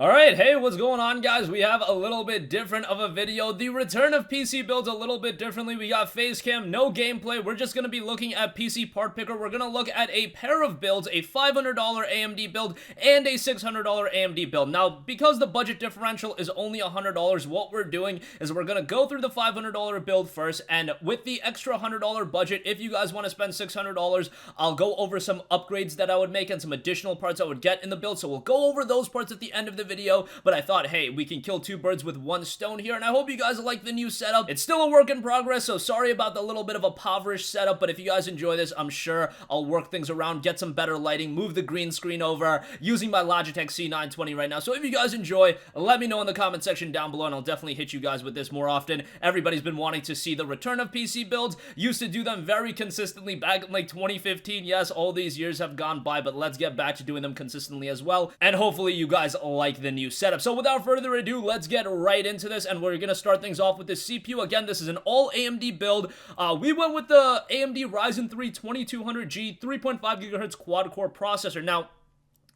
Alright, hey, what's going on, guys? We have a little bit different of a video. The return of PC builds a little bit differently. We got face cam, no gameplay. We're just going to be looking at PC part picker. We're going to look at a pair of builds, a $500 AMD build and a $600 AMD build. Now, because the budget differential is only $100, what we're doing is we're going to go through the $500 build first, and with the extra $100 budget, if you guys want to spend $600, I'll go over some upgrades that I would make and some additional parts I would get in the build. So we'll go over those parts at the end of the video, but I thought, hey, we can kill two birds with one stone here, and I hope you guys like the new setup. It's still a work in progress, so sorry about the little bit of a impoverished setup, but if you guys enjoy this, I'm sure I'll work things around, get some better lighting, move the green screen over, using my Logitech C920 right now. So if you guys enjoy, let me know in the comment section down below, and I'll definitely hit you guys with this more often. Everybody's been wanting to see the return of PC builds. Used to do them very consistently back in like 2015. Yes, all these years have gone by, but let's get back to doing them consistently as well, and hopefully you guys like the new setup. So without further ado, let's get right into this, and we're gonna start things off with the CPU. Again, this is an all AMD build. We went with the AMD Ryzen 3 2200G 3.5 GHz quad-core processor. Now,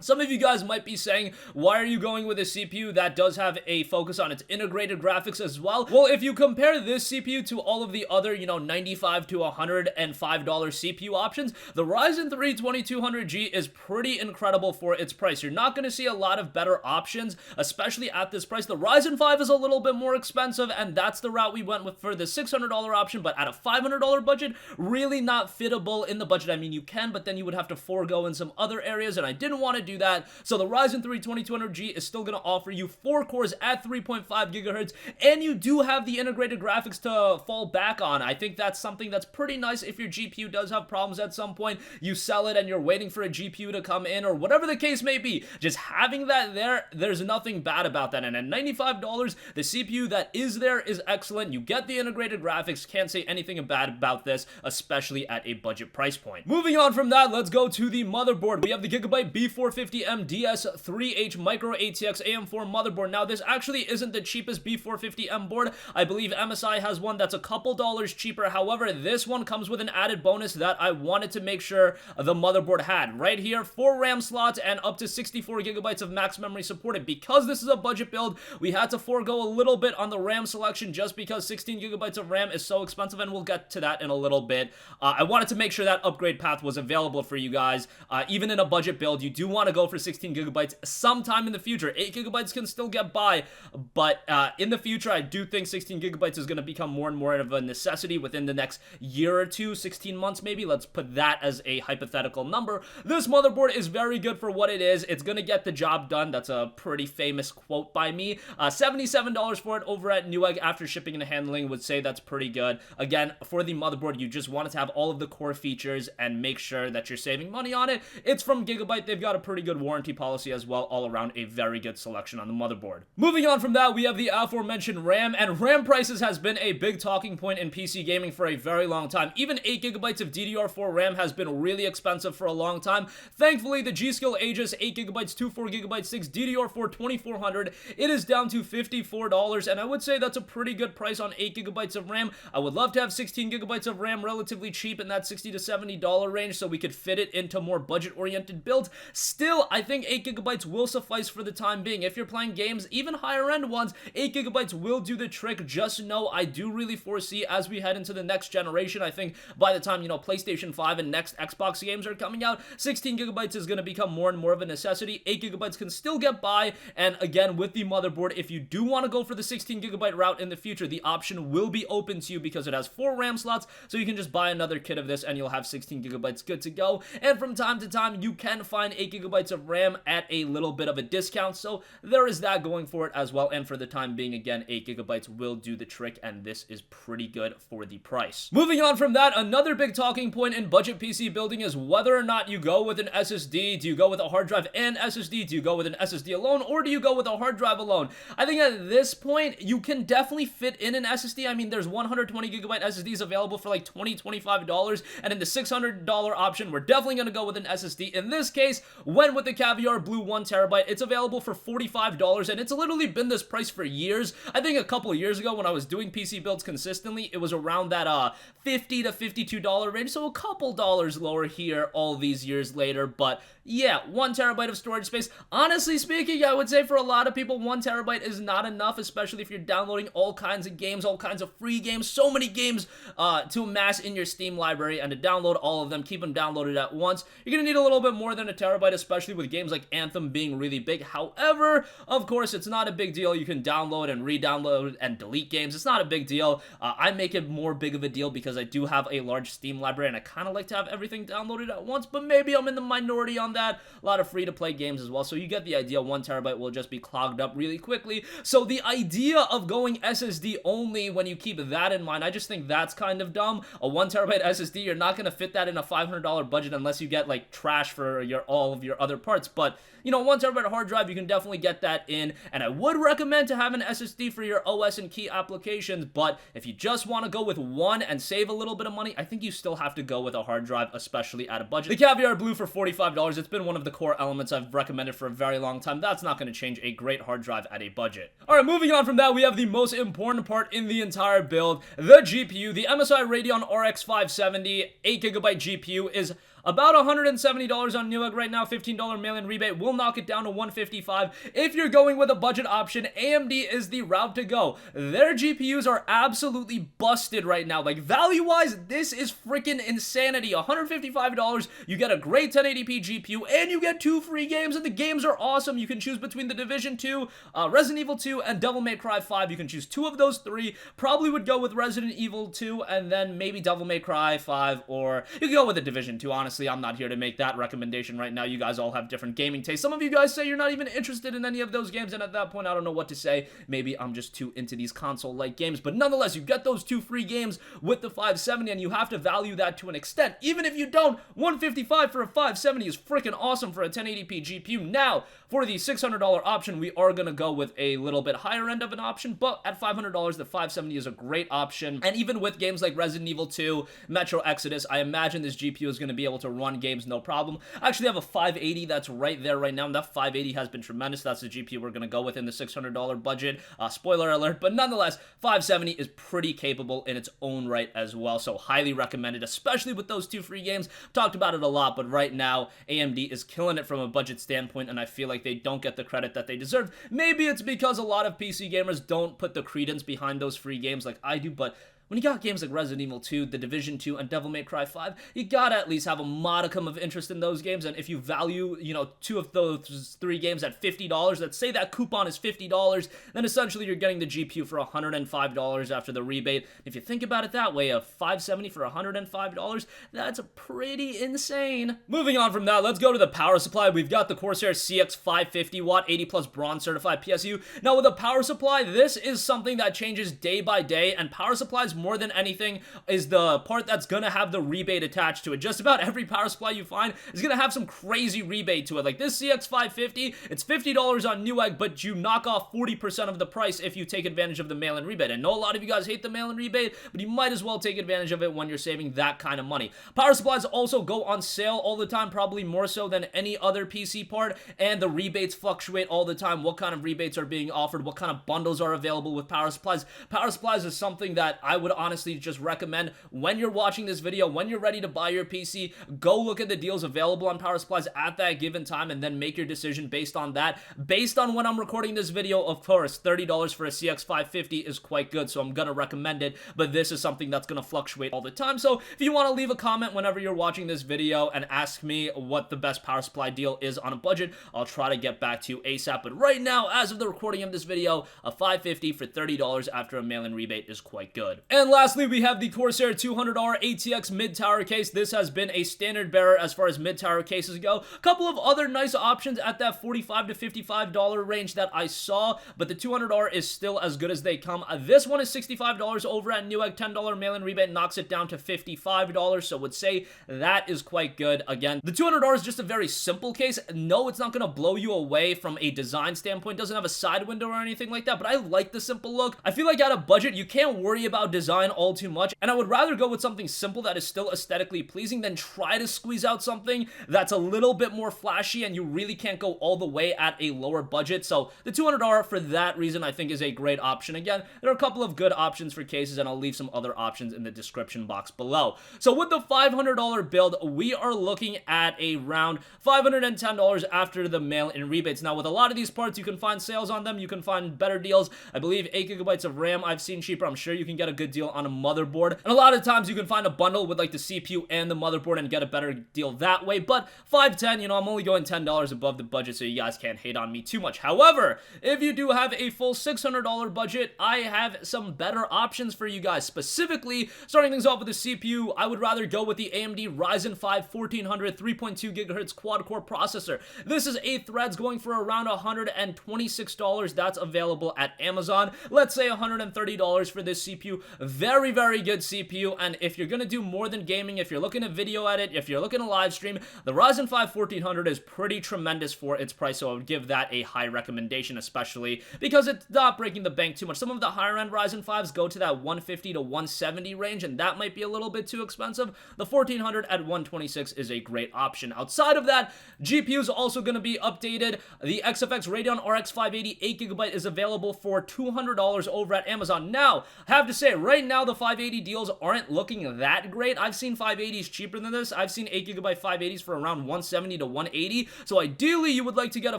some of you guys might be saying, why are you going with a CPU that does have a focus on its integrated graphics as well? Well, if you compare this CPU to all of the other, $95 to $105 CPU options, the Ryzen 3 2200G is pretty incredible for its price. You're not going to see a lot of better options, especially at this price. The Ryzen 5 is a little bit more expensive, and that's the route we went with for the $600 option, but at a $500 budget, really not fittable in the budget. I mean, you can, but then you would have to forego in some other areas, and I didn't want to do that. So the Ryzen 3 2200G is still going to offer you 4 cores at 3.5 gigahertz, and you do have the integrated graphics to fall back on. I think that's something that's pretty nice if your GPU does have problems at some point. You sell it and you're waiting for a GPU to come in, or whatever the case may be. Just having that there's nothing bad about that. And at $95, the CPU that is there is excellent. You get the integrated graphics. Can't say anything bad about this, especially at a budget price point. Moving on from that, let's go to the motherboard. We have the Gigabyte B450M DS3H Micro ATX AM4 motherboard. Now, this actually isn't the cheapest B450M board. I believe MSI has one that's a couple dollars cheaper. However, this one comes with an added bonus that I wanted to make sure the motherboard had. Right here, 4 RAM slots and up to 64 gigabytes of max memory supported. Because this is a budget build, we had to forego a little bit on the RAM selection just because 16 gigabytes of RAM is so expensive, and we'll get to that in a little bit. I wanted to make sure that upgrade path was available for you guys. Even in a budget build, you do want to go for 16 gigabytes sometime in the future. 8 gigabytes can still get by, but in the future, I do think 16 gigabytes is going to become more and more of a necessity within the next year or two, 16 months maybe. Let's put that as a hypothetical number. This motherboard is very good for what it is. It's going to get the job done. That's a pretty famous quote by me. $77 for it over at Newegg after shipping and handling would say that's pretty good. Again, for the motherboard, you just want it to have all of the core features and make sure that you're saving money on it. It's from Gigabyte. They've got a pretty good warranty policy as well. All around a very good selection on the motherboard. Moving on from that, we have the aforementioned RAM, and RAM prices has been a big talking point in PC gaming for a very long time. Even 8 gigabytes of DDR4 RAM has been really expensive for a long time. Thankfully, the G.Skill Aegis 8 gigabytes, 24 gigabytes, 6 DDR4 2400, it is down to $54, and I would say that's a pretty good price on 8 gigabytes of RAM. I would love to have 16 gigabytes of RAM relatively cheap in that $60 to $70 range so we could fit it into more budget-oriented builds. Still, I think 8 gigabytes will suffice for the time being. If you're playing games, even higher end ones, 8 gigabytes will do the trick. Just know I do really foresee as we head into the next generation, I think by the time, PlayStation 5 and next Xbox games are coming out, 16 gigabytes is going to become more and more of a necessity. 8 gigabytes can still get by, and again, with the motherboard, if you do want to go for the 16 gigabyte route in the future, the option will be open to you because it has 4 RAM slots, so you can just buy another kit of this and you'll have 16 gigabytes good to go. And from time to time, you can find 8 gigabytes of RAM at a little bit of a discount, so there is that going for it as well. And for the time being, again, 8 gigabytes will do the trick, and this is pretty good for the price. Moving on from that, another big talking point in budget PC building is whether or not you go with an SSD. Do you go with a hard drive and SSD? Do you go with an SSD alone, or do you go with a hard drive alone? I think at this point, you can definitely fit in an SSD. I mean, there's 120 gigabyte SSDs available for like $20, $25, and in the $600 option, we're definitely going to go with an SSD. In this case, went with the Caviar Blue 1TB. It's available for $45, and it's literally been this price for years. I think a couple of years ago when I was doing PC builds consistently, it was around that $50 to $52 range, so a couple dollars lower here all these years later. But yeah, 1TB of storage space. Honestly speaking, I would say for a lot of people, 1TB is not enough, especially if you're downloading all kinds of games, all kinds of free games, so many games to amass in your Steam library, and to download all of them, keep them downloaded at once. You're gonna need a little bit more than a terabyte, especially with games like Anthem being really big. However, of course, it's not a big deal. You can download and re-download and delete games. It's not a big deal. I make it more big of a deal because I do have a large Steam library, and I kind of like to have everything downloaded at once, but maybe I'm in the minority on that. A lot of free-to-play games as well, so you get the idea. 1TB will just be clogged up really quickly. So the idea of going SSD only, when you keep that in mind, I just think that's kind of dumb. A 1TB SSD, you're not going to fit that in a $500 budget unless you get like trash for all of your other parts. But you know, 1TB hard drive, you can definitely get that in, and I would recommend to have an SSD for your OS and key applications. But if you just want to go with one and save a little bit of money, I think you still have to go with a hard drive, especially at a budget. The Caviar Blue for $45, it's been one of the core elements I've recommended for a very long time. That's not going to change a great hard drive at a budget. Alright, moving on from that, we have the most important part in the entire build, the GPU. The MSI Radeon RX 570 8GB GPU is about $170 on Newegg right now. $15 mail-in rebate will knock it down to $155. If you're going with a budget option, AMD is the route to go. Their GPUs are absolutely busted right now. Like, value-wise, this is freaking insanity. $155, you get a great 1080p GPU, and you get 2 free games, and the games are awesome. You can choose between The Division 2, Resident Evil 2, and Devil May Cry 5. You can choose 2 of those 3. Probably would go with Resident Evil 2, and then maybe Devil May Cry 5, or you can go with The Division 2, honestly. I'm not here to make that recommendation right now. You guys all have different gaming tastes. Some of you guys say you're not even interested in any of those games, and at that point, I don't know what to say. Maybe I'm just too into these console-like games, but nonetheless, you get those 2 free games with the 570, and you have to value that to an extent. Even if you don't, $155 for a 570 is freaking awesome for a 1080p GPU. Now, for the $600 option, we are going to go with a little bit higher end of an option, but at $500, the 570 is a great option. And even with games like Resident Evil 2, Metro Exodus, I imagine this GPU is going to be able to run games no problem. I actually have a 580 that's right there right now, and that 580 has been tremendous. That's the GPU we're going to go with in the $600 budget. Spoiler alert, but nonetheless, 570 is pretty capable in its own right as well, so highly recommended, especially with those 2 free games. Talked about it a lot, but right now, AMD is killing it from a budget standpoint, and I feel like they don't get the credit that they deserve. Maybe it's because a lot of PC gamers don't put the credence behind those free games like I do, but when you got games like Resident Evil 2, The Division 2, and Devil May Cry 5, you gotta at least have a modicum of interest in those games, and if you value, 2 of those 3 games at $50, let's say that coupon is $50, then essentially you're getting the GPU for $105 after the rebate. If you think about it that way, a 570 for $105, that's pretty insane. Moving on from that, let's go to the power supply. We've got the Corsair CX 550 watt, 80 plus bronze certified PSU. Now with a power supply, this is something that changes day by day, and power supplies more than anything is the part that's gonna have the rebate attached to it. Just about every power supply you find is gonna have some crazy rebate to it. Like this CX 550, it's $50 on Newegg, but you knock off 40% of the price if you take advantage of the mail-in rebate. I know a lot of you guys hate the mail-in rebate, but you might as well take advantage of it when you're saving that kind of money. Power supplies also go on sale all the time, probably more so than any other PC part, and the rebates fluctuate all the time. What kind of rebates are being offered? What kind of bundles are available with power supplies? Power supplies is something that I would honestly just recommend when you're watching this video, when you're ready to buy your PC, go look at the deals available on power supplies at that given time, and then make your decision based on that. Based on when I'm recording this video, of course, $30 for a CX 550 is quite good, so I'm gonna recommend it, but this is something that's gonna fluctuate all the time. So if you want to leave a comment whenever you're watching this video and ask me what the best power supply deal is on a budget, I'll try to get back to you ASAP. But right now, as of the recording of this video, a 550 for $30 after a mail-in rebate is quite good. And lastly, we have the Corsair 200R ATX mid-tower case. This has been a standard bearer as far as mid-tower cases go. A couple of other nice options at that $45 to $55 range that I saw, but the 200R is still as good as they come. This one is $65 over at Newegg. $10 mail-in rebate knocks it down to $55, so would say that is quite good. Again, the 200R is just a very simple case. No, it's not going to blow you away from a design standpoint. It doesn't have a side window or anything like that, but I like the simple look. I feel like at a budget, you can't worry about design design all too much, and I would rather go with something simple that is still aesthetically pleasing than try to squeeze out something that's a little bit more flashy and you really can't go all the way at a lower budget. So the $200 for that reason I think is a great option. Again, there are a couple of good options for cases, and I'll leave some other options in the description box below. So with the $500 build, we are looking at around $510 after the mail-in rebates. Now, with a lot of these parts, you can find sales on them, you can find better deals. I believe 8 gigabytes of RAM I've seen cheaper. I'm sure you can get a good deal on a motherboard, and a lot of times you can find a bundle with like the CPU and the motherboard and get a better deal that way. But $510, you know, I'm only going $10 above the budget, so you guys can't hate on me too much. However, if you do have a full $600 budget, I have some better options for you guys. Specifically, starting things off with the CPU, I would rather go with the AMD Ryzen 5 1400 3.2 gigahertz quad-core processor. This is 8 threads going for around $126. That's available at Amazon. Let's say $130 for this CPU. Very, very good CPU, and if you're gonna do more than gaming, if you're looking at video edit, if you're looking at live stream, the Ryzen 5 1400 is pretty tremendous for its price, so I would give that a high recommendation, especially because it's not breaking the bank too much. Some of the higher end Ryzen 5s go to that 150 to 170 range, and that might be a little bit too expensive. The 1400 at 126 is a great option. Outside of that, GPU is also going to be updated. The XFX Radeon RX 580 8GB is available for $200 over at Amazon. Now, I have to say, right now the 580 deals aren't looking that great. I've seen 580s cheaper than this. I've seen 8GB 580s for around 170 to 180. So ideally, you would like to get a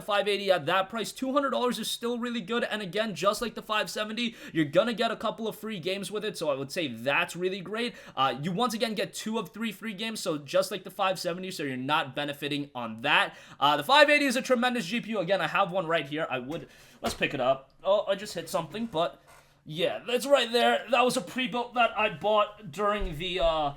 580 at that price. $200 is still really good, and again, just like the 570, you're gonna get a couple of free games with it, so I would say that's really great. You once again get 2 of 3 free games, so just like the 570, so you're not benefiting on that. The 580 is a tremendous GPU. Again, I have one right here. Let's pick it up. Oh, I just hit something, but yeah, that's right there. That was a pre-built that I bought during the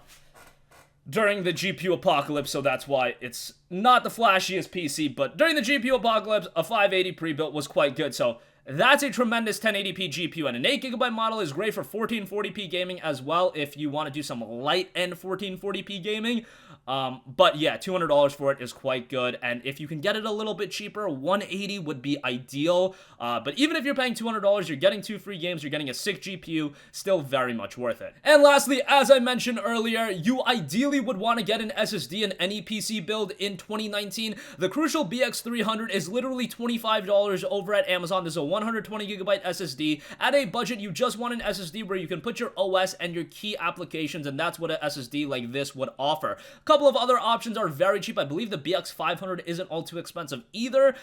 GPU apocalypse, so that's why it's not the flashiest PC, but during the GPU apocalypse, a 580 pre-built was quite good, so that's a tremendous 1080p GPU, and an 8GB model is great for 1440p gaming as well if you want to do some light-end 1440p gaming. But yeah, $200 for it is quite good, and if you can get it a little bit cheaper, 180 would be ideal. But even if you're paying $200, you're getting 2 free games, you're getting a sick GPU, still very much worth it. And lastly, as I mentioned earlier, you ideally would want to get an SSD in any PC build in 2019. The Crucial BX300 is literally $25 over at Amazon. There's a 120GB SSD. At a budget, you just want an SSD where you can put your OS and your key applications, and that's what an SSD like this would offer. Couple of other options are very cheap. I believe the BX500 isn't all too expensive either.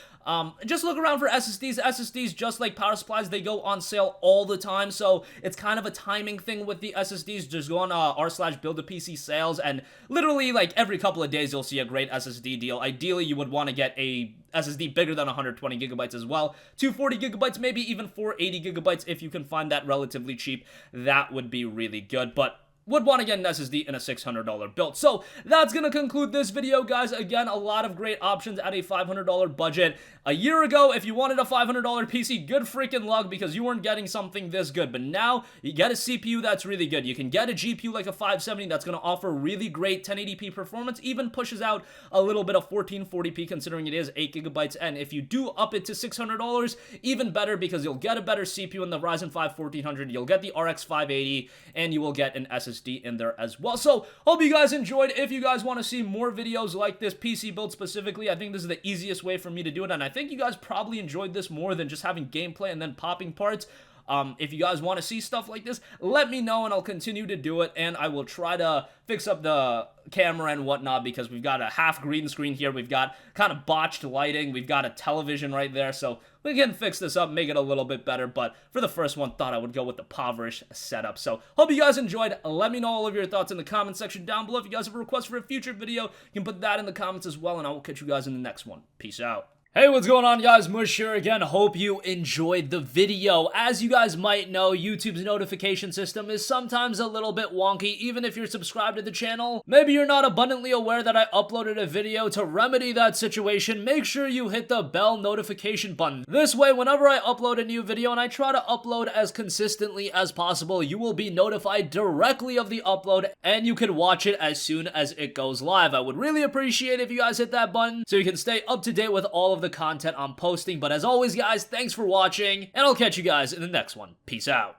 Just look around for SSDs. SSDs, just like power supplies, they go on sale all the time, so it's kind of a timing thing with the SSDs. Just go on r/build-a-PC sales, and literally like every couple of days you'll see a great SSD deal. Ideally, you would want to get a SSD bigger than 120 gigabytes as well. 240 gigabytes, maybe even 480 gigabytes if you can find that relatively cheap. That would be really good, but would want to get an SSD in a $600 build. So that's going to conclude this video, guys. Again, a lot of great options at a $500 budget. A year ago, if you wanted a $500 PC, good freaking luck because you weren't getting something this good. But now, you get a CPU that's really good. You can get a GPU like a 570 that's going to offer really great 1080p performance, even pushes out a little bit of 1440p considering it is 8 gigabytes. And if you do up it to $600, even better because you'll get a better CPU in the Ryzen 5 1400, you'll get the RX 580, and you will get an SSD in there as well. So, hope you guys enjoyed. If you guys want to see more videos like this PC build specifically, I think this is the easiest way for me to do it, and I think you guys probably enjoyed this more than just having gameplay and then popping parts. If you guys want to see stuff like this, let me know and I'll continue to do it, and I will try to fix up the camera and whatnot because we've got a half green screen here, we've got kind of botched lighting, we've got a television right there, so we can fix this up, make it a little bit better, but for the first one, thought I would go with the impoverished setup. So, hope you guys enjoyed. Let me know all of your thoughts in the comment section down below. If you guys have a request for a future video, you can put that in the comments as well, and I will catch you guys in the next one. Peace out. Hey, what's going on, guys? Mush here again. Hope you enjoyed the video. As you guys might know, YouTube's notification system is sometimes a little bit wonky, even if you're subscribed to the channel. Maybe you're not abundantly aware that I uploaded a video. To remedy that situation, make sure you hit the bell notification button. This way, whenever I upload a new video, and I try to upload as consistently as possible, you will be notified directly of the upload, and you can watch it as soon as it goes live. I would really appreciate if you guys hit that button so you can stay up to date with all of the content I'm posting. But as always, guys, thanks for watching, and I'll catch you guys in the next one. Peace out.